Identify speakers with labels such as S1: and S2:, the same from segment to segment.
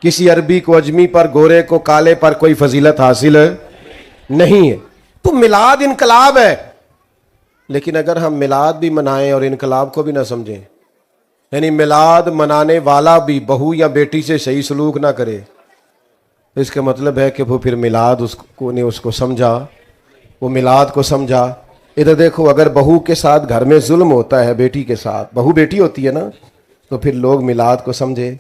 S1: کسی عربی کو اجمی پر، گورے کو کالے پر کوئی فضیلت حاصل نہیں ہے. تو میلاد انقلاب ہے. لیکن اگر ہم میلاد بھی منائیں اور انقلاب کو بھی نہ سمجھیں، یعنی میلاد منانے والا بھی بہو یا بیٹی سے صحیح سلوک نہ کرے، اس کا مطلب ہے کہ وہ پھر میلاد اس کو سمجھا، وہ میلاد کو سمجھا. ادھر دیکھو، اگر بہو کے ساتھ گھر میں ظلم ہوتا ہے، بیٹی کے ساتھ، بہو بیٹی ہوتی ہے نا، تو پھر لوگ میلاد کو سمجھے.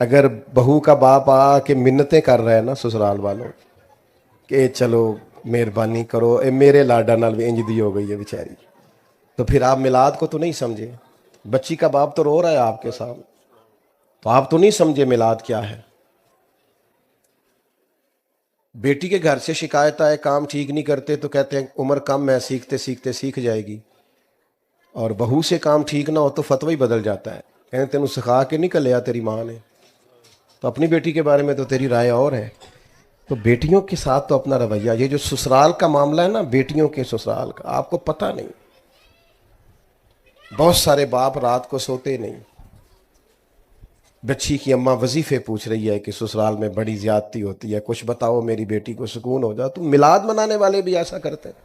S1: اگر بہو کا باپ آ کے منتیں کر رہا ہے نا سسرال والوں کہ چلو مہربانی کرو، اے میرے لاڈا نال بھی انج دی ہو گئی ہے بیچاری، تو پھر آپ میلاد کو تو نہیں سمجھے. بچی کا باپ تو رو رہا ہے آپ کے سامنے، تو آپ تو نہیں سمجھے میلاد کیا ہے. بیٹی کے گھر سے شکایت آئے کام ٹھیک نہیں کرتے تو کہتے ہیں عمر کم ہے، سیکھتے سیکھتے سیکھ جائے گی. اور بہو سے کام ٹھیک نہ ہو تو فتوی ہی بدل جاتا ہے، کہتے تینوں سکھا کے نہیں کلیا تیری ماں نے. تو اپنی بیٹی کے بارے میں تو تیری رائے اور ہے. تو بیٹیوں کے ساتھ تو اپنا رویہ، یہ جو سسرال کا معاملہ ہے نا، بیٹیوں کے سسرال کا آپ کو پتہ نہیں. بہت سارے باپ رات کو سوتے نہیں. بچی کی اماں وظیفے پوچھ رہی ہے کہ سسرال میں بڑی زیادتی ہوتی ہے، کچھ بتاؤ میری بیٹی کو سکون ہو جائے. تو میلاد منانے والے بھی ایسا کرتے ہیں،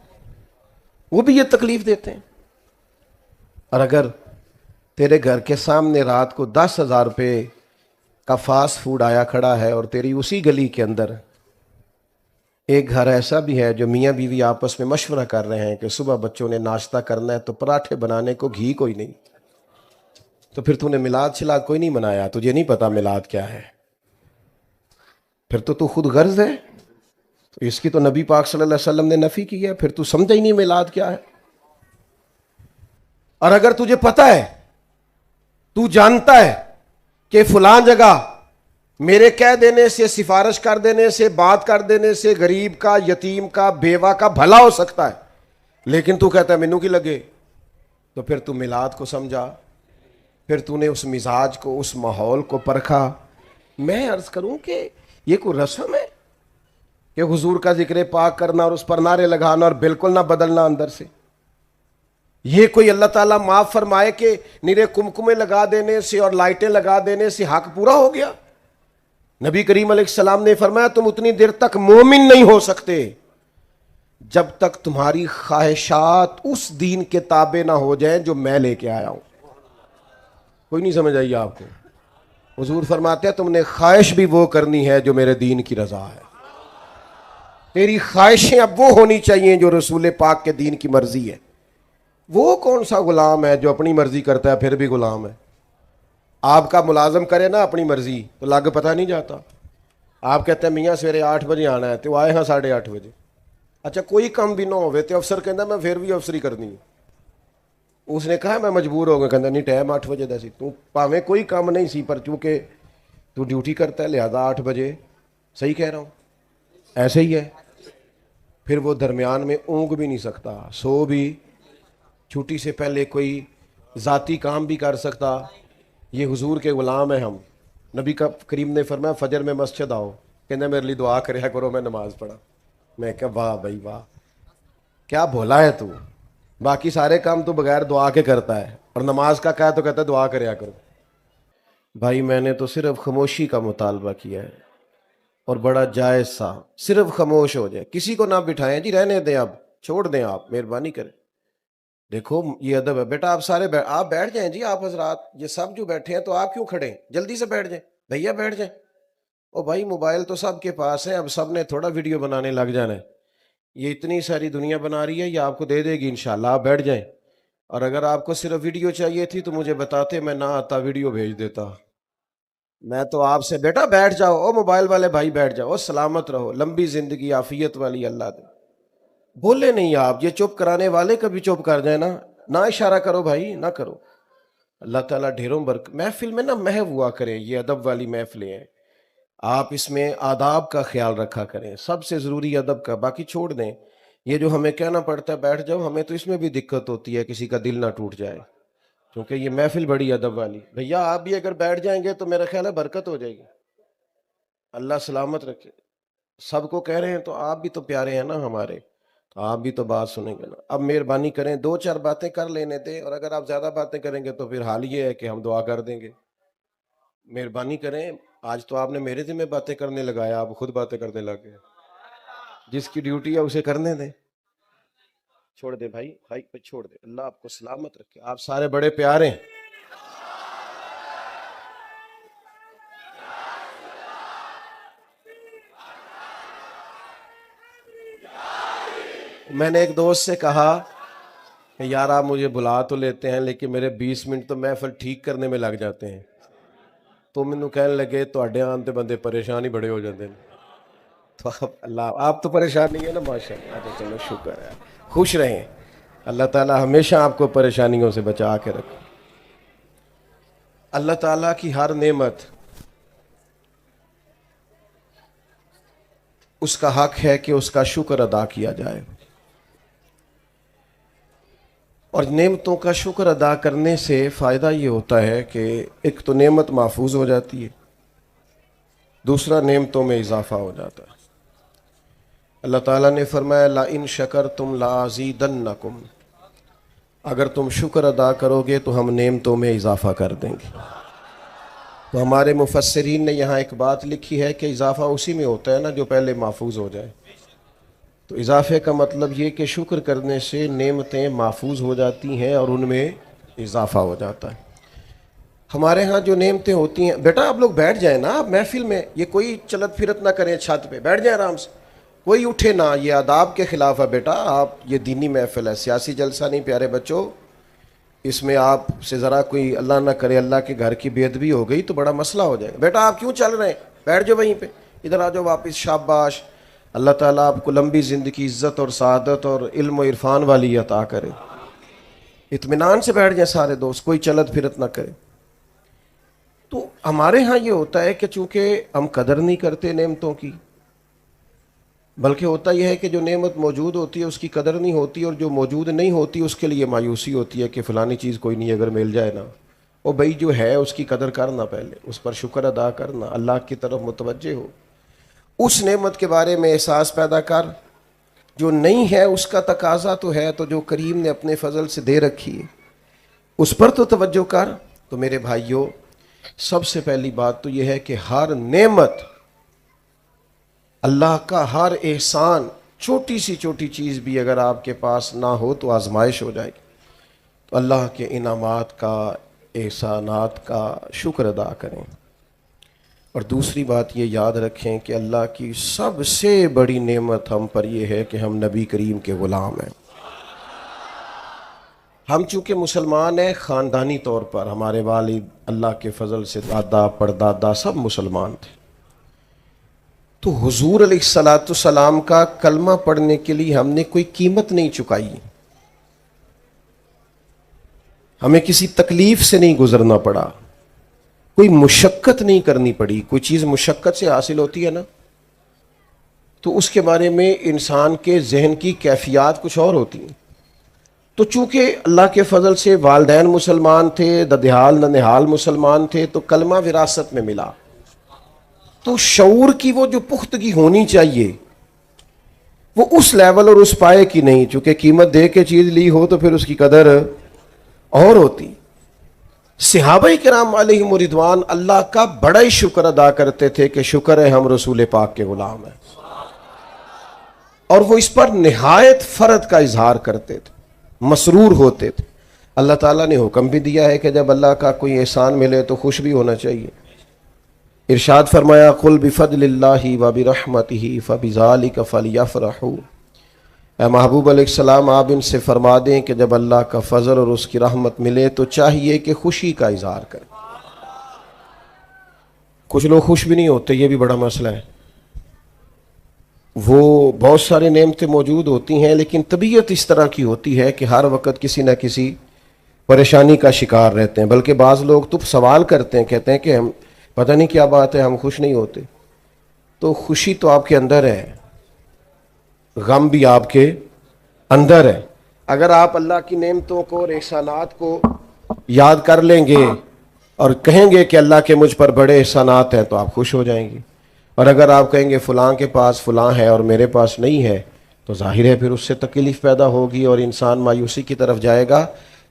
S1: وہ بھی یہ تکلیف دیتے ہیں. اور اگر تیرے گھر کے سامنے رات کو 10,000 روپے کا فاسٹ فوڈ آیا کھڑا ہے، اور تیری اسی گلی کے اندر ایک گھر ایسا بھی ہے جو میاں بیوی آپس میں مشورہ کر رہے ہیں کہ صبح بچوں نے ناشتہ کرنا ہے تو پراٹھے بنانے کو گھی کوئی نہیں، تو پھر تو نے میلاد شلاد کوئی نہیں منایا، تجھے نہیں پتا میلاد کیا ہے، پھر تو خود غرض ہے. تو اس کی تو نبی پاک صلی اللہ علیہ وسلم نے نفی کی ہے، پھر تو سمجھا ہی نہیں میلاد کیا ہے. اور اگر تجھے پتا ہے، تو جانتا ہے کہ فلاں جگہ میرے کہہ دینے سے، سفارش کر دینے سے، بات کر دینے سے غریب کا، یتیم کا، بیوہ کا بھلا ہو سکتا ہے، لیکن تو کہتا ہے مینوں کی لگے، تو پھر تو میلاد کو سمجھا، پھر تو نے اس مزاج کو، اس ماحول کو پرکھا. میں عرض کروں کہ یہ کوئی رسم ہے کہ حضور کا ذکر پاک کرنا اور اس پر نعرے لگانا اور بالکل نہ بدلنا اندر سے؟ یہ کوئی اللہ تعالیٰ معاف فرمائے کہ نیرے کمکمے لگا دینے سے اور لائٹیں لگا دینے سے حق پورا ہو گیا؟ نبی کریم علیہ السلام نے فرمایا تم اتنی دیر تک مومن نہیں ہو سکتے جب تک تمہاری خواہشات اس دین کے تابع نہ ہو جائیں جو میں لے کے آیا ہوں. کوئی نہیں سمجھ آئی آپ کو؟ حضور فرماتے ہیں تم نے خواہش بھی وہ کرنی ہے جو میرے دین کی رضا ہے. تیری خواہشیں اب وہ ہونی چاہیے جو رسول پاک کے دین کی مرضی ہے. وہ کون سا غلام ہے جو اپنی مرضی کرتا ہے پھر بھی غلام ہے؟ آپ کا ملازم کرے نا اپنی مرضی تو لگ پتہ نہیں جاتا. آپ کہتے ہیں میاں سویرے 8 بجے آنا ہے تو آئے ہاں 8:30 بجے. اچھا کوئی کام بھی نہ ہوئے تو افسر کہتا میں پھر بھی افسری کرنی ہے. اس نے کہا میں مجبور ہو گیا، کہتا نہیں ٹائم 8 بجے دا سی، تو پاویں کوئی کام نہیں سی پر چونکہ تو ڈیوٹی کرتا ہے لہذا 8 بجے. صحیح کہہ رہا ہوں؟ ایسے ہی ہے. پھر وہ درمیان میں اونگ بھی نہیں سکتا، سو بھی، چھٹی سے پہلے کوئی ذاتی کام بھی کر سکتا. یہ حضور کے غلام ہیں ہم. نبی کا کریم نے فرمایا فجر میں مسجد آؤ، کہنا میرے لیے دعا کریا کرو میں نماز پڑھا. میں کہا واہ بھائی واہ، کیا بھولا ہے تو، باقی سارے کام تو بغیر دعا کے کرتا ہے، اور نماز کا کہا تو کہتا ہے دعا کریا کرو. بھائی میں نے تو صرف خاموشی کا مطالبہ کیا ہے، اور بڑا جائز سا، صرف خاموش ہو جائے، کسی کو نہ بٹھائیں جی، رہنے دیں، اب چھوڑ دیں، آپ مہربانی کریں. دیکھو یہ ادب ہے بیٹا، آپ سارے آپ بیٹھ جائیں جی، آپ حضرات یہ سب جو بیٹھے ہیں تو آپ کیوں کھڑے ہیں؟ جلدی سے بیٹھ جائیں بھیا، بیٹھ جائیں. او بھائی موبائل تو سب کے پاس ہے، اب سب نے تھوڑا ویڈیو بنانے لگ جانا ہے. یہ اتنی ساری دنیا بنا رہی ہے، یہ آپ کو دے دے گی انشاءاللہ، آپ بیٹھ جائیں. اور اگر آپ کو صرف ویڈیو چاہیے تھی تو مجھے بتاتے، میں نہ آتا ویڈیو بھیج دیتا. میں تو آپ سے بیٹا بیٹھ جاؤ، او موبائل والے بھائی بیٹھ جاؤ، سلامت رہو، لمبی زندگی عافیت والی اللہ دے. بولے نہیں آپ، یہ چپ کرانے والے کبھی چپ کر جائیں نا، نہ اشارہ کرو بھائی، نہ کرو. اللہ تعالیٰ ڈھیروں محفل میں نہ محو ہوا کریں، یہ ادب والی محفلیں ہیں، آپ اس میں آداب کا خیال رکھا کریں، سب سے ضروری ادب کا، باقی چھوڑ دیں. یہ جو ہمیں کہنا پڑتا ہے بیٹھ جاؤ، ہمیں تو اس میں بھی دقت ہوتی ہے کسی کا دل نہ ٹوٹ جائے، کیونکہ یہ محفل بڑی ادب والی. بھیا آپ بھی اگر بیٹھ جائیں گے تو میرا خیال ہے برکت ہو جائے گی. اللہ سلامت رکھے. سب کو کہہ رہے ہیں تو آپ بھی تو پیارے ہیں نا ہمارے، تو آپ بھی تو بات سنیں گے نا. اب مہربانی کریں 2-4 باتیں کر لینے دیں، اور اگر آپ زیادہ باتیں کریں گے تو پھر حال یہ ہے کہ ہم دعا کر دیں گے. مہربانی کریں، آج تو آپ نے میرے ذمہ باتیں کرنے لگایا، آپ خود باتیں کرنے لگ گئے. جس کی ڈیوٹی ہے اسے کرنے دیں. چھوڑ دے بھائی، بھائی پہ چھوڑ دے. اللہ آپ کو سلامت رکھے. آپ سارے بڑے پیارے ہیں. میں نے ایک دوست سے کہا کہ یار آپ مجھے بلا تو لیتے ہیں لیکن میرے 20 منٹ تو محفل ٹھیک کرنے میں لگ جاتے ہیں. تو مینوں کہنے لگے تواڈے آن تے بندے پریشان ہی بڑے ہو جاتے ہیں. تو آپ تو پریشان نہیں ہیں نا، ماشاء اللہ. چلو شکر ہے. خوش رہیں. اللہ تعالیٰ ہمیشہ آپ کو پریشانیوں سے بچا کے رکھے. اللہ تعالیٰ کی ہر نعمت اس کا حق ہے کہ اس کا شکر ادا کیا جائے، اور نعمتوں کا شکر ادا کرنے سے فائدہ یہ ہوتا ہے کہ ایک تو نعمت محفوظ ہو جاتی ہے، دوسرا نعمتوں میں اضافہ ہو جاتا ہے. اللہ تعالیٰ نے فرمایا لَإِن شَكَرْتُمْ لَأَزِيدَنَّكُمْ، اگر تم شکر ادا کرو گے تو ہم نعمتوں میں اضافہ کر دیں گے. تو ہمارے مفسرین نے یہاں ایک بات لکھی ہے کہ اضافہ اسی میں ہوتا ہے نا جو پہلے محفوظ ہو جائے. تو اضافے کا مطلب یہ کہ شکر کرنے سے نعمتیں محفوظ ہو جاتی ہیں اور ان میں اضافہ ہو جاتا ہے. ہمارے ہاں جو نعمتیں ہوتی ہیں، بیٹا آپ لوگ بیٹھ جائیں نا، آپ محفل میں یہ کوئی چلت پھرت نہ کریں، چھت پہ بیٹھ جائیں آرام سے، کوئی اٹھے نہ، یہ آداب کے خلاف ہے بیٹا. آپ یہ دینی محفل ہے، سیاسی جلسہ نہیں پیارے بچوں. اس میں آپ سے ذرا کوئی اللہ نہ کرے اللہ کے گھر کی بے ادبی ہو گئی تو بڑا مسئلہ ہو جائے گا. بیٹا آپ کیوں چل رہے ہیں، بیٹھ جاؤ وہیں پہ، ادھر آ جاؤ واپس. شاباش. اللہ تعالیٰ آپ کو لمبی زندگی، عزت اور سعادت اور علم و عرفان والی عطا کرے. اطمینان سے بیٹھ جائیں سارے دوست، کوئی چلت پھرت نہ کرے. تو ہمارے ہاں یہ ہوتا ہے کہ چونکہ ہم قدر نہیں کرتے نعمتوں کی، بلکہ ہوتا یہ ہے کہ جو نعمت موجود ہوتی ہے اس کی قدر نہیں ہوتی، اور جو موجود نہیں ہوتی اس کے لیے مایوسی ہوتی ہے کہ فلانی چیز کوئی نہیں، اگر مل جائے نا. وہ بھائی جو ہے اس کی قدر کرنا، پہلے اس پر شکر ادا کرنا، اللہ کی طرف متوجہ ہو، اس نعمت کے بارے میں احساس پیدا کر. جو نہیں ہے اس کا تقاضا تو ہے، تو جو کریم نے اپنے فضل سے دے رکھی ہے اس پر تو توجہ کر. تو میرے بھائیوں، سب سے پہلی بات تو یہ ہے کہ ہر نعمت، اللہ کا ہر احسان، چھوٹی سی چھوٹی چیز بھی اگر آپ کے پاس نہ ہو تو آزمائش ہو جائے گی. تو اللہ کے انعامات کا، احسانات کا شکر ادا کریں. اور دوسری بات یہ یاد رکھیں کہ اللہ کی سب سے بڑی نعمت ہم پر یہ ہے کہ ہم نبی کریم کے غلام ہیں. ہم چونکہ مسلمان ہیں، خاندانی طور پر ہمارے والد اللہ کے فضل سے دادا پردادا سب مسلمان تھے. تو حضور علیہ الصلاۃ والسلام کا کلمہ پڑھنے کے لیے ہم نے کوئی قیمت نہیں چکائی، ہمیں کسی تکلیف سے نہیں گزرنا پڑا، کوئی مشقت نہیں کرنی پڑی. کوئی چیز مشقت سے حاصل ہوتی ہے نا، تو اس کے بارے میں انسان کے ذہن کی کیفیات کچھ اور ہوتی ہیں. تو چونکہ اللہ کے فضل سے والدین مسلمان تھے، ددحال ننہال مسلمان تھے، تو کلمہ وراثت میں ملا. تو شعور کی وہ جو پختگی ہونی چاہیے وہ اس لیول اور اس پائے کی نہیں. چونکہ قیمت دے کے چیز لی ہو تو پھر اس کی قدر اور ہوتی. صحابہ کرام علیہم رضوان اللہ کا بڑا ہی شکر ادا کرتے تھے کہ شکر ہے ہم رسول پاک کے غلام ہیں، اور وہ اس پر نہایت فرد کا اظہار کرتے تھے، مسرور ہوتے تھے. اللہ تعالیٰ نے حکم بھی دیا ہے کہ جب اللہ کا کوئی احسان ملے تو خوش بھی ہونا چاہیے. ارشاد فرمایا قل بفضل اللہ وبرحمتہ فبذلک فلیفرحوا. اے محبوب علیہ السلام آپ ان سے فرما دیں کہ جب اللہ کا فضل اور اس کی رحمت ملے تو چاہیے کہ خوشی کا اظہار کریں. کچھ لوگ خوش بھی نہیں ہوتے، یہ بھی بڑا مسئلہ ہے. وہ بہت سارے نعمتیں موجود ہوتی ہیں لیکن طبیعت اس طرح کی ہوتی ہے کہ ہر وقت کسی نہ کسی پریشانی کا شکار رہتے ہیں. بلکہ بعض لوگ تو سوال کرتے ہیں، کہتے ہیں کہ ہم پتہ نہیں کیا بات ہے ہم خوش نہیں ہوتے. تو خوشی تو آپ کے اندر ہے، غم بھی آپ کے اندر ہے. اگر آپ اللہ کی نعمتوں کو اور احسانات کو یاد کر لیں گے اور کہیں گے کہ اللہ کے مجھ پر بڑے احسانات ہیں تو آپ خوش ہو جائیں گے. اور اگر آپ کہیں گے فلاں کے پاس فلاں ہے اور میرے پاس نہیں ہے تو ظاہر ہے پھر اس سے تکلیف پیدا ہوگی اور انسان مایوسی کی طرف جائے گا.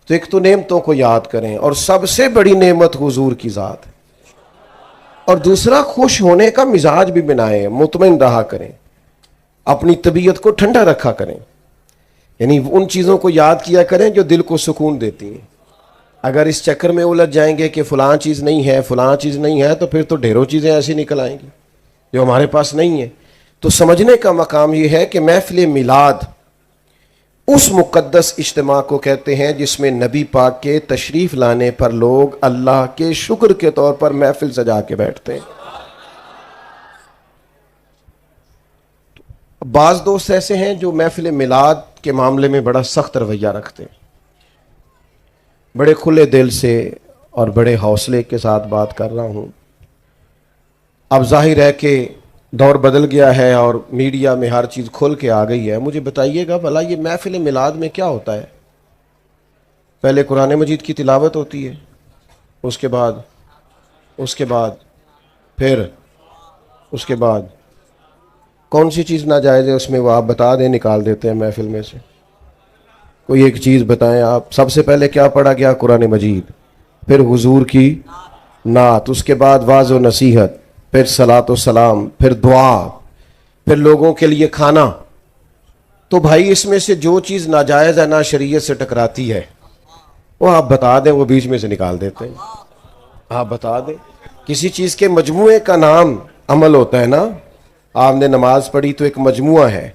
S1: تو ایک تو نعمتوں کو یاد کریں، اور سب سے بڑی نعمت حضور کی ذات ہے. اور دوسرا خوش ہونے کا مزاج بھی بنائیں، مطمئن رہا کریں، اپنی طبیعت کو ٹھنڈا رکھا کریں، یعنی ان چیزوں کو یاد کیا کریں جو دل کو سکون دیتی ہیں۔ اگر اس چکر میں الجھ جائیں گے کہ فلاں چیز نہیں ہے فلاں چیز نہیں ہے، تو پھر تو ڈھیروں چیزیں ایسی نکل آئیں گی جو ہمارے پاس نہیں ہیں۔ تو سمجھنے کا مقام یہ ہے کہ محفل میلاد اس مقدس اجتماع کو کہتے ہیں جس میں نبی پاک کے تشریف لانے پر لوگ اللہ کے شکر کے طور پر محفل سجا کے بیٹھتے ہیں۔ بعض دوست ایسے ہیں جو محفل میلاد کے معاملے میں بڑا سخت رویہ رکھتے ہیں، بڑے کھلے دل سے اور بڑے حوصلے کے ساتھ بات کر رہا ہوں۔ اب ظاہر ہے کہ دور بدل گیا ہے اور میڈیا میں ہر چیز کھل کے آ گئی ہے۔ مجھے بتائیے گا بھلا یہ محفل میلاد میں کیا ہوتا ہے؟ پہلے قرآن مجید کی تلاوت ہوتی ہے، اس کے بعد کون سی چیز ناجائز ہے اس میں، وہ آپ بتا دیں، نکال دیتے ہیں محفل میں سے۔ کوئی ایک چیز بتائیں آپ۔ سب سے پہلے کیا پڑھا گیا؟ قرآن مجید، پھر حضور کی نعت، اس کے بعد واعظ و نصیحت، پھر صلاۃ و سلام، پھر دعا، پھر لوگوں کے لیے کھانا۔ تو بھائی اس میں سے جو چیز ناجائز ہے نا شریعت سے ٹکراتی ہے، وہ آپ بتا دیں، وہ بیچ میں سے نکال دیتے ہیں۔ آپ بتا دیں، کسی چیز کے مجموعے کا نام عمل ہوتا ہے نا۔ آپ نے نماز پڑھی تو ایک مجموعہ ہے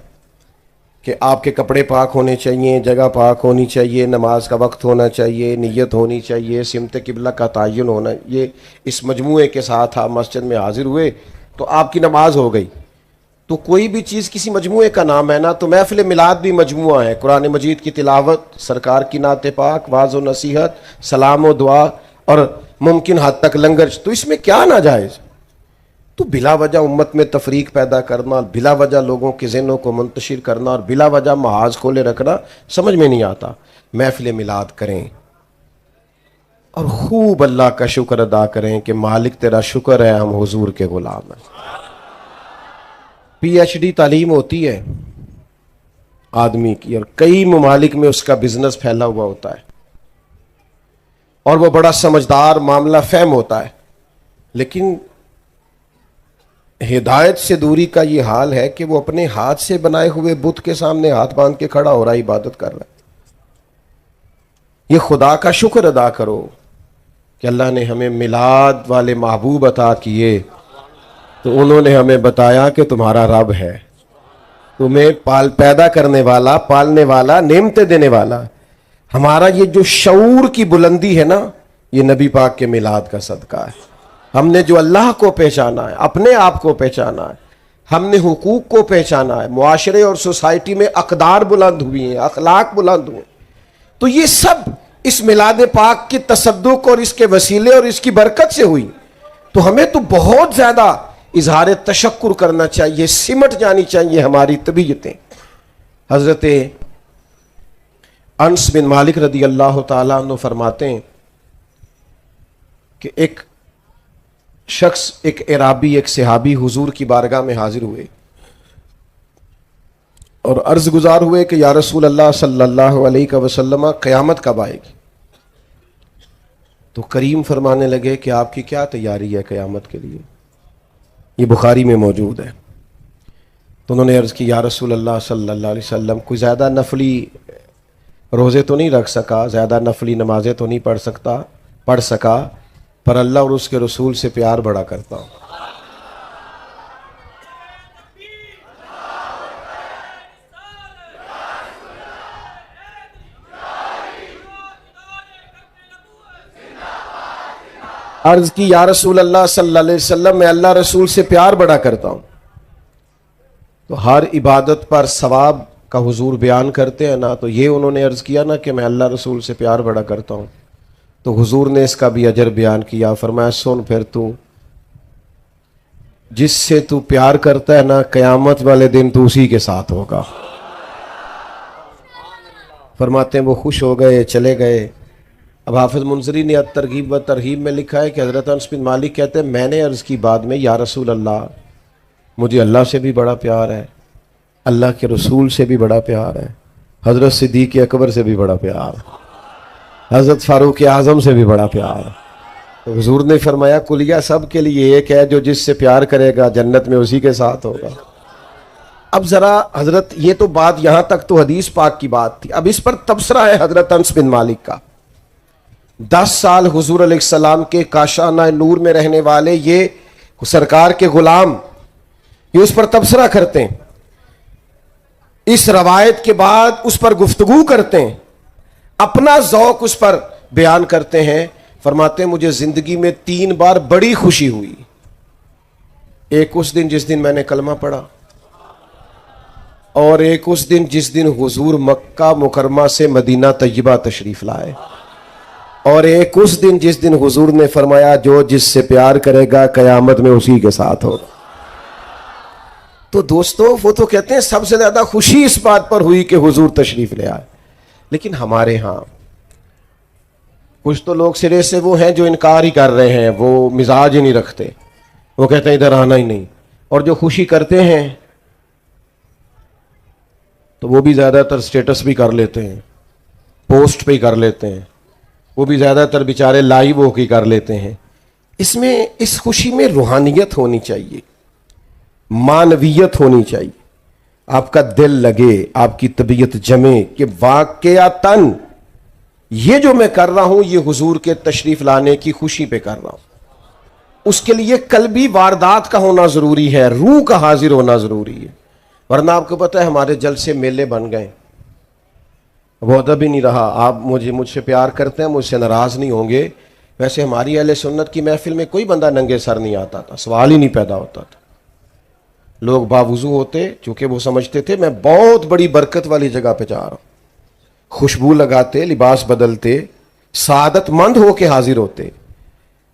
S1: کہ آپ کے کپڑے پاک ہونے چاہیے، جگہ پاک ہونی چاہیے، نماز کا وقت ہونا چاہیے، نیت ہونی چاہیے، سمت قبلہ کا تعین ہونا، یہ اس مجموعے کے ساتھ آپ مسجد میں حاضر ہوئے تو آپ کی نماز ہو گئی۔ تو کوئی بھی چیز کسی مجموعے کا نام ہے نا، تو محفل میلاد بھی مجموعہ ہے۔ قرآن مجید کی تلاوت، سرکار کی نعت پاک، واعظ و نصیحت، سلام و دعا، اور ممکن حد تک لنگر۔ تو اس میں کیا ناجائز؟ تو بلا وجہ امت میں تفریق پیدا کرنا، بلا وجہ لوگوں کے ذہنوں کو منتشر کرنا اور بلا وجہ محاذ کھولے رکھنا سمجھ میں نہیں آتا۔ محفل میلاد کریں اور خوب اللہ کا شکر ادا کریں کہ مالک تیرا شکر ہے ہم حضور کے غلام ہیں۔ پی ایچ ڈی تعلیم ہوتی ہے آدمی کی، اور کئی ممالک میں اس کا بزنس پھیلا ہوا ہوتا ہے اور وہ بڑا سمجھدار، معاملہ فہم ہوتا ہے، لیکن ہدایت سے دوری کا یہ حال ہے کہ وہ اپنے ہاتھ سے بنائے ہوئے بت کے سامنے ہاتھ باندھ کے کھڑا ہو رہا ہے، عبادت کر رہا ہے۔ یہ خدا کا شکر ادا کرو کہ اللہ نے ہمیں میلاد والے محبوب عطا کیے، تو انہوں نے ہمیں بتایا کہ تمہارا رب ہے، تمہیں پیدا کرنے والا، پالنے والا، نعمتیں دینے والا۔ ہمارا یہ جو شعور کی بلندی ہے نا، یہ نبی پاک کے میلاد کا صدقہ ہے۔ ہم نے جو اللہ کو پہچانا ہے، اپنے آپ کو پہچانا ہے، ہم نے حقوق کو پہچانا ہے، معاشرے اور سوسائٹی میں اقدار بلند ہوئی ہیں، اخلاق بلند ہوئے، تو یہ سب اس میلاد پاک کے تصدق اور اس کے وسیلے اور اس کی برکت سے ہوئی۔ تو ہمیں تو بہت زیادہ اظہار تشکر کرنا چاہیے، سمٹ جانی چاہیے ہماری طبیعتیں۔ حضرت انس بن مالک رضی اللہ تعالیٰ عنہ فرماتے ہیں کہ ایک شخص، ایک اعرابی، ایک صحابی حضور کی بارگاہ میں حاضر ہوئے اور عرض گزار ہوئے کہ یا رسول اللہ صلی اللہ علیہ وسلم، قیامت کب آئے گی؟ تو کریم فرمانے لگے کہ آپ کی کیا تیاری ہے قیامت کے لیے؟ یہ بخاری میں موجود ہے۔ تو انہوں نے عرض کی یا رسول اللہ صلی اللہ علیہ وسلم، کوئی زیادہ نفلی روزے تو نہیں رکھ سکا، زیادہ نفلی نمازیں تو نہیں پڑھ سکا، پر اللہ اور اس کے رسول سے پیار بڑا کرتا ہوں۔ عرض کی یا رسول اللہ صلی اللہ علیہ وسلم، میں اللہ رسول سے پیار بڑا کرتا ہوں۔ تو ہر عبادت پر ثواب کا حضور بیان کرتے ہیں نا، تو یہ انہوں نے عرض کیا نا کہ میں اللہ رسول سے پیار بڑا کرتا ہوں، تو حضور نے اس کا بھی اجر بیان کیا۔ فرمایا سن پھر، تو جس سے تو پیار کرتا ہے نا، قیامت والے دن تو اسی کے ساتھ ہوگا۔ فرماتے ہیں وہ خوش ہو گئے، چلے گئے۔ اب حافظ منذری نے ترغیب و ترہیب میں لکھا ہے کہ حضرت انس بن مالک کہتے ہیں میں نے عرض کی بعد میں، یا رسول اللہ، مجھے اللہ سے بھی بڑا پیار ہے، اللہ کے رسول سے بھی بڑا پیار ہے، حضرت صدیق اکبر سے بھی بڑا پیار ہے، حضرت فاروق اعظم سے بھی بڑا پیار ہے، تو حضور نے فرمایا کلیہ سب کے لیے ایک ہے، جو جس سے پیار کرے گا جنت میں اسی کے ساتھ ہوگا۔ اب ذرا حضرت، یہ تو بات یہاں تک تو حدیث پاک کی بات تھی، اب اس پر تبصرہ ہے حضرت انس بن مالک کا۔ 10 سال حضور علیہ السلام کے کاشانہ نور میں رہنے والے یہ سرکار کے غلام، یہ اس پر تبصرہ کرتے ہیں، اس روایت کے بعد اس پر گفتگو کرتے ہیں، اپنا ذوق اس پر بیان کرتے ہیں۔ فرماتے ہیں مجھے زندگی میں 3 بار بڑی خوشی ہوئی۔ ایک اس دن جس دن میں نے کلمہ پڑھا، اور ایک اس دن جس دن حضور مکہ مکرمہ سے مدینہ طیبہ تشریف لائے، اور ایک اس دن جس دن حضور نے فرمایا جو جس سے پیار کرے گا قیامت میں اسی کے ساتھ ہوگا۔ تو دوستو، وہ تو کہتے ہیں سب سے زیادہ خوشی اس بات پر ہوئی کہ حضور تشریف لے آئے، لیکن ہمارے ہاں کچھ تو لوگ سرے سے وہ ہیں جو انکار ہی کر رہے ہیں، وہ مزاج ہی نہیں رکھتے، وہ کہتے ہیں ادھر آنا ہی نہیں، اور جو خوشی کرتے ہیں تو وہ بھی زیادہ تر سٹیٹس بھی کر لیتے ہیں، پوسٹ پہ ہی کر لیتے ہیں، وہ بھی زیادہ تر بیچارے لائیو ہو کے کر لیتے ہیں۔ اس خوشی میں روحانیت ہونی چاہیے، معنویت ہونی چاہیے، آپ کا دل لگے، آپ کی طبیعت جمے کہ واقعتاً یہ جو میں کر رہا ہوں یہ حضور کے تشریف لانے کی خوشی پہ کر رہا ہوں۔ اس کے لیے قلبی واردات کا ہونا ضروری ہے، روح کا حاضر ہونا ضروری ہے، ورنہ آپ کو پتہ ہے ہمارے جلسے میلے بن گئے، وہ ادب ہی نہیں رہا۔ آپ مجھ سے پیار کرتے ہیں، مجھ سے ناراض نہیں ہوں گے۔ ویسے ہماری اہل سنت کی محفل میں کوئی بندہ ننگے سر نہیں آتا تھا، سوال ہی نہیں پیدا ہوتا تھا، لوگ باوضو ہوتے، چونکہ وہ سمجھتے تھے میں بہت بڑی برکت والی جگہ پہ جا رہا ہوں، خوشبو لگاتے، لباس بدلتے، سعادت مند ہو کے حاضر ہوتے۔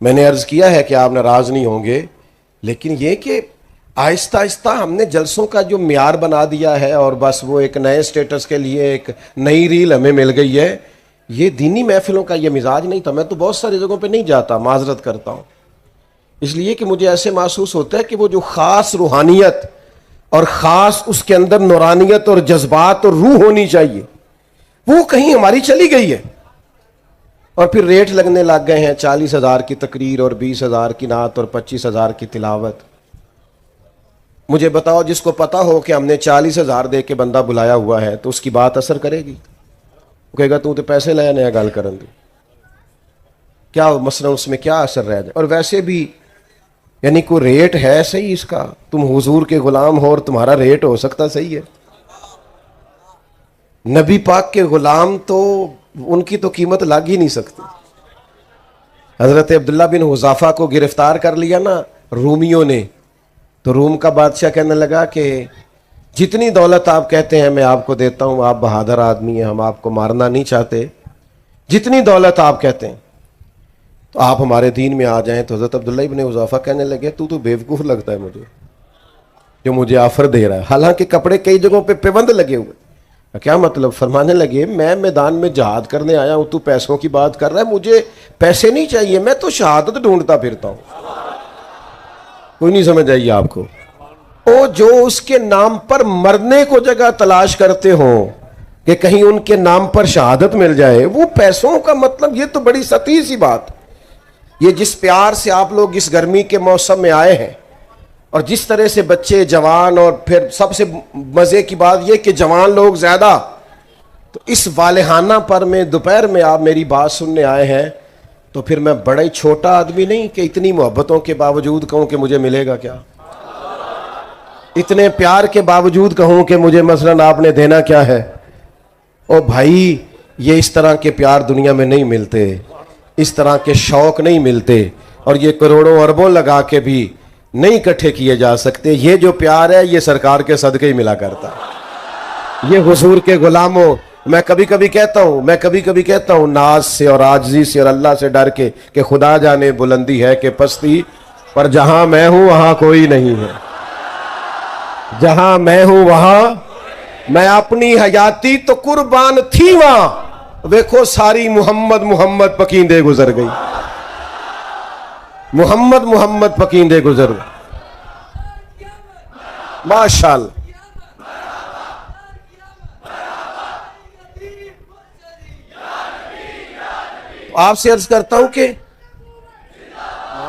S1: میں نے عرض کیا ہے کہ آپ ناراض نہیں ہوں گے، لیکن یہ کہ آہستہ آہستہ ہم نے جلسوں کا جو معیار بنا دیا ہے، اور بس وہ ایک نئے سٹیٹس کے لیے ایک نئی ریل ہمیں مل گئی ہے، یہ دینی محفلوں کا یہ مزاج نہیں تھا۔ میں تو بہت ساری جگہوں پہ نہیں جاتا، معذرت کرتا ہوں، اس لیے کہ مجھے ایسے محسوس ہوتا ہے کہ وہ جو خاص روحانیت اور خاص اس کے اندر نورانیت اور جذبات اور روح ہونی چاہیے، وہ کہیں ہماری چلی گئی ہے، اور پھر ریٹ لگنے لگ گئے ہیں 40,000 کی تقریر اور 20,000 کی نعت اور 25,000 کی تلاوت۔ مجھے بتاؤ، جس کو پتا ہو کہ ہم نے 40,000 دے کے بندہ بلایا ہوا ہے تو اس کی بات اثر کرے گی؟ وہ کہے گا تو پیسے لے نیا گل کرن دی، کیا مثلا اس میں کیا اثر رہ جائے؟ اور ویسے بھی یعنی کوئی ریٹ ہے صحیح اس کا؟ تم حضور کے غلام ہو اور تمہارا ریٹ ہو سکتا صحیح ہے؟ نبی پاک کے غلام تو ان کی تو قیمت لگ ہی نہیں سکتی۔ حضرت عبداللہ بن حذافہ کو گرفتار کر لیا نا رومیوں نے، تو روم کا بادشاہ کہنے لگا کہ جتنی دولت آپ کہتے ہیں میں آپ کو دیتا ہوں، آپ بہادر آدمی ہیں، ہم آپ کو مارنا نہیں چاہتے، جتنی دولت آپ کہتے ہیں تو آپ ہمارے دین میں آ جائیں۔ تو حضرت عبداللہ بن حذافہ کہنے لگے تو بیوقوف لگتا ہے مجھے جو مجھے آفر دے رہا ہے، حالانکہ کپڑے کئی جگہوں پہ پیوند لگے ہوئے۔ کیا مطلب؟ فرمانے لگے میں میدان میں جہاد کرنے آیا ہوں، تو پیسوں کی بات کر رہا ہے، مجھے پیسے نہیں چاہیے، میں تو شہادت ڈھونڈتا پھرتا ہوں۔ کوئی نہیں سمجھ آئی آپ کو؟ او جو اس کے نام پر مرنے کو جگہ تلاش کرتے ہوں کہ کہیں ان کے نام پر شہادت مل جائے، وہ پیسوں کا مطلب، یہ تو بڑی سطحی سی بات۔ یہ جس پیار سے آپ لوگ اس گرمی کے موسم میں آئے ہیں، اور جس طرح سے بچے، جوان، اور پھر سب سے مزے کی بات یہ کہ جوان لوگ زیادہ، تو اس والہانہ پر میں دوپہر میں آپ میری بات سننے آئے ہیں، تو پھر میں بڑا ہی چھوٹا آدمی نہیں کہ اتنی محبتوں کے باوجود کہوں کہ مجھے ملے گا کیا، اتنے پیار کے باوجود کہوں کہ مجھے مثلا آپ نے دینا کیا ہے۔ او بھائی، یہ اس طرح کے پیار دنیا میں نہیں ملتے، اس طرح کے شوق نہیں ملتے، اور یہ کروڑوں اربوں لگا کے بھی نہیں اکٹھے کیے جا سکتے۔ یہ جو پیار ہے یہ سرکار کے صدقے ہی ملا کرتا ہے۔ یہ حضور کے غلاموں، میں کبھی کبھی کہتا ہوں ناز سے اور عاجزی سے اور اللہ سے ڈر کے کہ خدا جانے بلندی ہے کہ پستی، پر جہاں میں ہوں وہاں کوئی نہیں ہے، جہاں میں ہوں وہاں میں اپنی حیاتی تو قربان تھی، وہاں ویکھو ساری محمد محمد پکیندے گزر گئی، محمد محمد پکیندے گزر گئی، ماشاءاللہ۔ آپ سے عرض کرتا ہوں کہ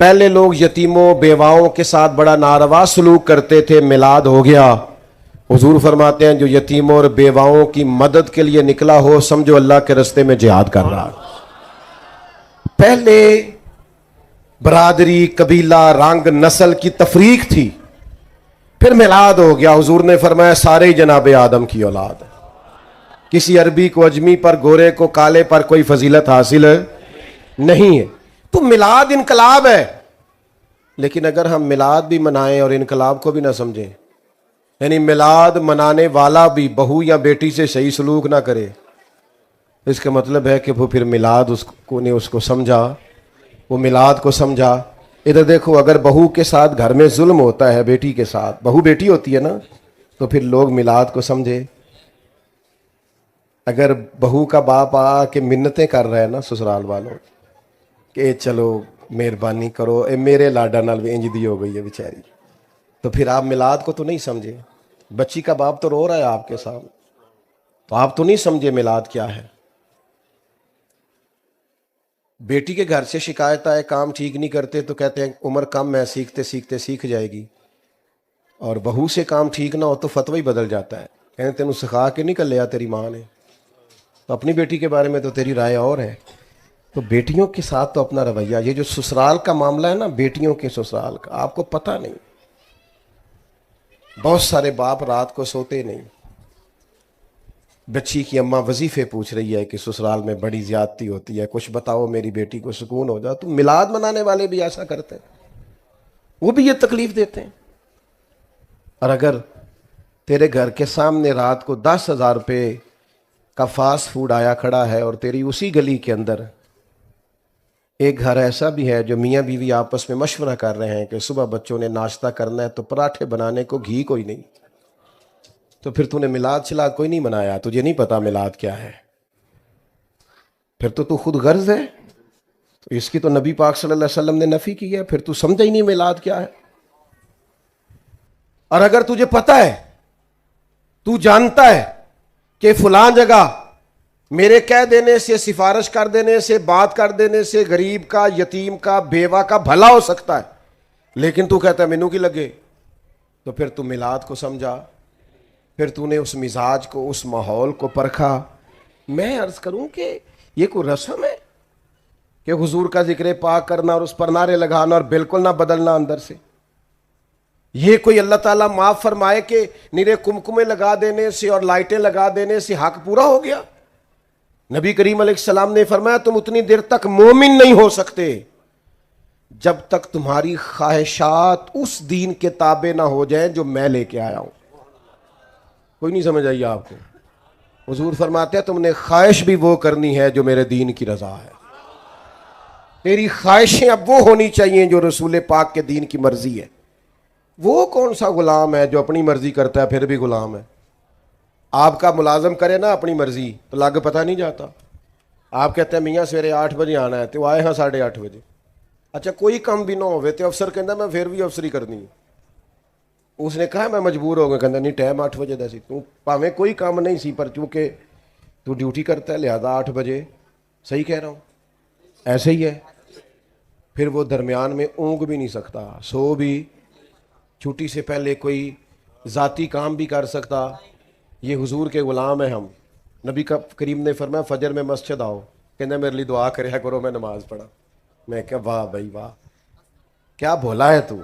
S1: پہلے لوگ یتیموں بیواؤں کے ساتھ بڑا ناروا سلوک کرتے تھے، میلاد ہو گیا۔ حضور فرماتے ہیں جو یتیموں اور بیواؤں کی مدد کے لیے نکلا ہو، سمجھو اللہ کے راستے میں جہاد کر رہا۔ پہلے برادری، قبیلہ، رنگ، نسل کی تفریق تھی، پھر میلاد ہو گیا۔ حضور نے فرمایا سارے ہی جناب آدم کی اولاد ہے، کسی عربی کو اجمی پر، گورے کو کالے پر کوئی فضیلت حاصل نہیں ہے۔ تو میلاد انقلاب ہے، لیکن اگر ہم میلاد بھی منائیں اور انقلاب کو بھی نہ سمجھیں، یعنی میلاد منانے والا بھی بہو یا بیٹی سے صحیح سلوک نہ کرے، اس کا مطلب ہے کہ وہ پھر میلاد اس کو سمجھا، وہ میلاد کو سمجھا۔ ادھر دیکھو، اگر بہو کے ساتھ گھر میں ظلم ہوتا ہے، بیٹی کے ساتھ، بہو بیٹی ہوتی ہے نا، تو پھر لوگ میلاد کو سمجھے۔ اگر بہو کا باپ آ کے منتیں کر رہا ہے نا سسرال والوں کہ چلو مہربانی کرو، اے میرے لاڈا نال بھی انج دی ہو گئی ہے بیچاری، تو پھر آپ میلاد کو تو نہیں سمجھے۔ بچی کا باپ تو رو رہا ہے آپ کے سامنے، تو آپ تو نہیں سمجھے میلاد کیا ہے۔ بیٹی کے گھر سے شکایت آئے کام ٹھیک نہیں کرتے تو کہتے ہیں عمر کم ہے، سیکھتے سیکھتے سیکھ جائے گی، اور بہو سے کام ٹھیک نہ ہو تو فتوی بدل جاتا ہے، کہتے تینوں سکھا کے نہیں کر لیا تیری ماں نے، تو اپنی بیٹی کے بارے میں تو تیری رائے اور ہے۔ تو بیٹیوں کے ساتھ تو اپنا رویہ، یہ جو سسرال کا معاملہ ہے نا، بیٹیوں کے سسرال کا، آپ کو پتہ نہیں، بہت سارے باپ رات کو سوتے نہیں، بچی کی اماں وظیفے پوچھ رہی ہے کہ سسرال میں بڑی زیادتی ہوتی ہے، کچھ بتاؤ میری بیٹی کو سکون ہو جائے۔ تو میلاد منانے والے بھی ایسا کرتے ہیں، وہ بھی یہ تکلیف دیتے ہیں۔ اور اگر تیرے گھر کے سامنے رات کو 10,000 روپے کا فاسٹ فوڈ آیا کھڑا ہے، اور تیری اسی گلی کے اندر ایک گھر ایسا بھی ہے جو میاں بیوی آپس میں مشورہ کر رہے ہیں کہ صبح بچوں نے ناشتہ کرنا ہے تو پراٹھے بنانے کو گھی کوئی نہیں، تو پھر تو نے میلاد شلاد کوئی نہیں منایا، تجھے نہیں پتا میلاد کیا ہے، پھر تو خود غرض ہے، تو اس کی تو نبی پاک صلی اللہ علیہ وسلم نے نفی کی ہے، پھر تو سمجھا ہی نہیں میلاد کیا ہے۔ اور اگر تجھے پتا ہے، تو جانتا ہے کہ فلاں جگہ میرے کہہ دینے سے، سفارش کر دینے سے، بات کر دینے سے غریب کا، یتیم کا، بیوہ کا بھلا ہو سکتا ہے، لیکن تو کہتا ہے مینوں کی لگے، تو پھر تو میلاد کو سمجھا، پھر تو نے اس مزاج کو، اس ماحول کو پرکھا۔ میں عرض کروں کہ یہ کوئی رسم ہے کہ حضور کا ذکر پاک کرنا اور اس پر نعرے لگانا اور بالکل نہ بدلنا اندر سے؟ یہ کوئی اللہ تعالیٰ معاف فرمائے کہ نیرے کمکمے لگا دینے سے اور لائٹیں لگا دینے سے حق پورا ہو گیا؟ نبی کریم علیہ السلام نے فرمایا تم اتنی دیر تک مومن نہیں ہو سکتے جب تک تمہاری خواہشات اس دین کے تابع نہ ہو جائیں جو میں لے کے آیا ہوں۔ کوئی نہیں سمجھ آئی آپ کو؟ حضور فرماتے ہیں تم نے خواہش بھی وہ کرنی ہے جو میرے دین کی رضا ہے، تیری خواہشیں اب وہ ہونی چاہیے جو رسول پاک کے دین کی مرضی ہے۔ وہ کون سا غلام ہے جو اپنی مرضی کرتا ہے پھر بھی غلام ہے؟ آپ کا ملازم کرے نا اپنی مرضی تو لاگ پتہ نہیں جاتا۔ آپ کہتے ہیں میاں سویرے 8 بجے آنا ہے، تو وہ آئے ہاں 8:30 بجے، اچھا کوئی کم بھی نہ ہوئے تو افسر کہندا میں پھر بھی افسری کرنی ہے، اس نے کہا میں مجبور ہو گیا، کہندا نہیں ٹائم 8 بجے دا سی، تو پاویں کوئی کام نہیں سی پر چونکہ تو ڈیوٹی کرتا ہے لہذا 8 بجے۔ صحیح کہہ رہا ہوں؟ ایسے ہی ہے۔ پھر وہ درمیان میں اونگ بھی نہیں سکتا، سو بھی، چھٹی سے پہلے کوئی ذاتی کام بھی کر سکتا۔ یہ حضور کے غلام ہیں ہم۔ نبی کریم نے فرمایا فجر میں مسجد آؤ، کہنا میرے لیے دعا کریا کرو میں نماز پڑھا۔ میں کہا واہ بھائی واہ، کیا بھولا ہے تو،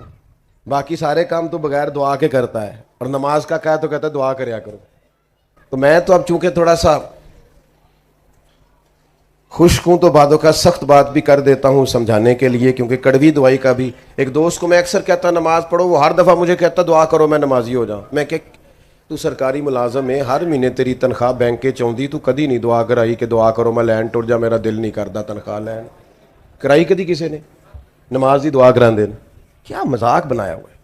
S1: باقی سارے کام تو بغیر دعا کے کرتا ہے، اور نماز کا کہا تو کہتا ہے دعا کریا کرو۔ تو میں تو اب چونکہ تھوڑا سا خشک ہوں تو بعدوں کا سخت بات بھی کر دیتا ہوں سمجھانے کے لیے، کیونکہ کڑوی دعائی کا بھی ایک دوست کو میں اکثر کہتا نماز پڑھو، وہ ہر دفعہ مجھے کہتا دعا کرو میں نمازی ہو جاؤں۔ میں کہ تو سرکاری ملازم ہے، ہر مہینے تیری تنخواہ بینک کے چوندی، تو کدی نہیں دعا کرائی کہ دعا کرو میں لین ٹر جا، میرا دل نہیں کرتا تنخواہ لین کرائی کدی کسی نے؟ نماز دی دعا کرا دینا، کیا مذاق بنایا ہوا ہے۔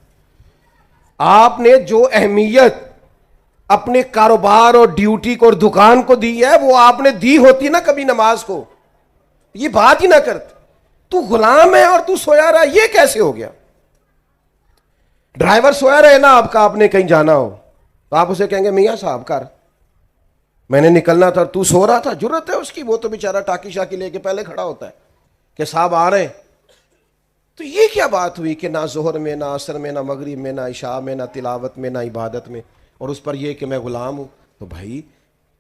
S1: آپ نے جو اہمیت اپنے کاروبار اور ڈیوٹی کو اور دکان کو دی ہے وہ آپ نے دی ہوتی نا کبھی نماز کو، یہ بات ہی نہ کرتے۔ تو غلام ہے اور تو سویا رہا، یہ کیسے ہو گیا؟ ڈرائیور سویا رہے نا آپ کا، آپ نے کہیں جانا ہو تو آپ اسے کہیں گے میاں صاحب کر، میں نے نکلنا تھا، تو سو رہا تھا، جرت ہے اس کی، وہ تو بیچارہ ٹاکی شاکی لے کے پہلے کھڑا ہوتا ہے کہ صاحب آ رہے ہیں۔ تو یہ کیا بات ہوئی کہ نہ ظہر میں، نہ عصر میں، نہ مغرب میں، نہ عشاء میں، نہ تلاوت میں، نہ عبادت میں، اور اس پر یہ کہ میں غلام ہوں؟ تو بھائی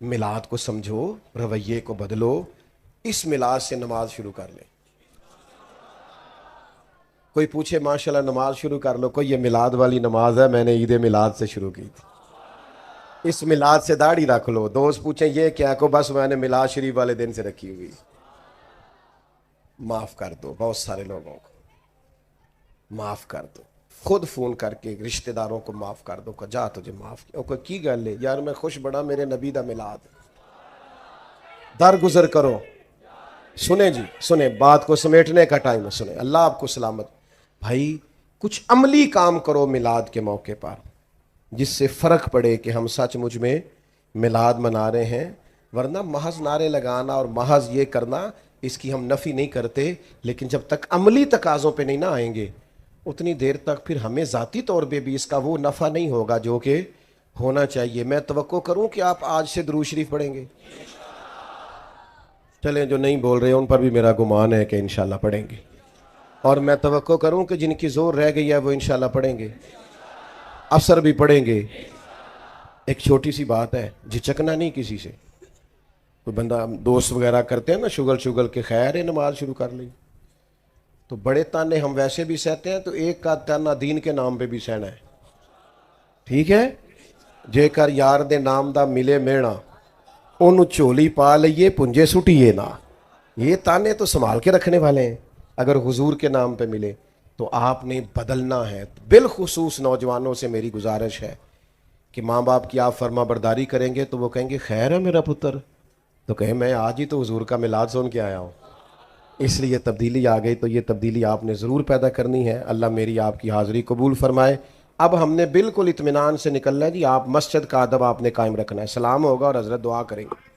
S1: میلاد کو سمجھو، رویے کو بدلو، اس میلاد سے نماز شروع کر لیں۔ کوئی پوچھے ماشاءاللہ نماز شروع کر لو، کوئی یہ میلاد والی نماز ہے، میں نے عید میلاد سے شروع کی تھی، اس میلاد سے داڑھی رکھ لو۔ دوست پوچھیں یہ کیا، کو بس میں نے میلاد شریف والے دن سے رکھی ہوئی۔ معاف کر دو، بہت سارے لوگوں کو معاف کر دو، خود فون کر کے رشتہ داروں کو معاف کر دو کہ جا تجھے معاف کیا۔ کوئی کی گل ہے یار، میں خوش بڑا، میرے نبی دا میلاد، درگزر کرو۔ سنیں جی، سنیں، بات کو سمیٹنے کا ٹائم ہے، سنیں، اللہ آپ کو سلامت۔ بھائی کچھ عملی کام کرو میلاد کے موقع پر، جس سے فرق پڑے کہ ہم سچ مجھ میں میلاد منا رہے ہیں، ورنہ محض نعرے لگانا اور محض یہ کرنا، اس کی ہم نفی نہیں کرتے، لیکن جب تک عملی تقاضوں پہ نہیں نہ آئیں گے اتنی دیر تک پھر ہمیں ذاتی طور پہ بھی اس کا وہ نفع نہیں ہوگا جو کہ ہونا چاہیے۔ میں توقع کروں کہ آپ آج سے درود شریف پڑھیں گے؟ چلیں، جو نہیں بول رہے ان پر بھی میرا گمان ہے کہ انشاءاللہ پڑھیں گے، اور میں توقع کروں کہ جن کی زور رہ گئی ہے وہ انشاءاللہ پڑھیں گے، افسر بھی پڑھیں گے۔ ایک چھوٹی سی بات ہے، جھچکنا نہیں کسی سے۔ کوئی بندہ دوست وغیرہ کرتے ہیں نا شگل کے، خیر ہے نماز شروع کر لی، تو بڑے تانے ہم ویسے بھی سہتے ہیں، تو ایک کا تانا دین کے نام پہ بھی سہنا ہے، ٹھیک ہے؟ جے کر یار دے نام دا ملے میڑا، انہوں چولی پا لئیے پنجے سٹیے نا۔ یہ تانے تو سنبھال کے رکھنے والے ہیں۔ اگر حضور کے نام پہ ملے تو آپ نے بدلنا ہے۔ بالخصوص نوجوانوں سے میری گزارش ہے کہ ماں باپ کی آپ فرما برداری کریں گے تو وہ کہیں گے خیر ہے میرا پتر، تو کہیں میں آج ہی تو حضور کا میلاد سن کے آیا ہوں، اس لیے تبدیلی آ گئی۔ تو یہ تبدیلی آپ نے ضرور پیدا کرنی ہے۔ اللہ میری آپ کی حاضری قبول فرمائے۔ اب ہم نے بالکل اطمینان سے نکلنا ہے جی، آپ مسجد کا ادب آپ نے قائم رکھنا ہے۔ سلام ہوگا اور حضرت دعا کریں گے۔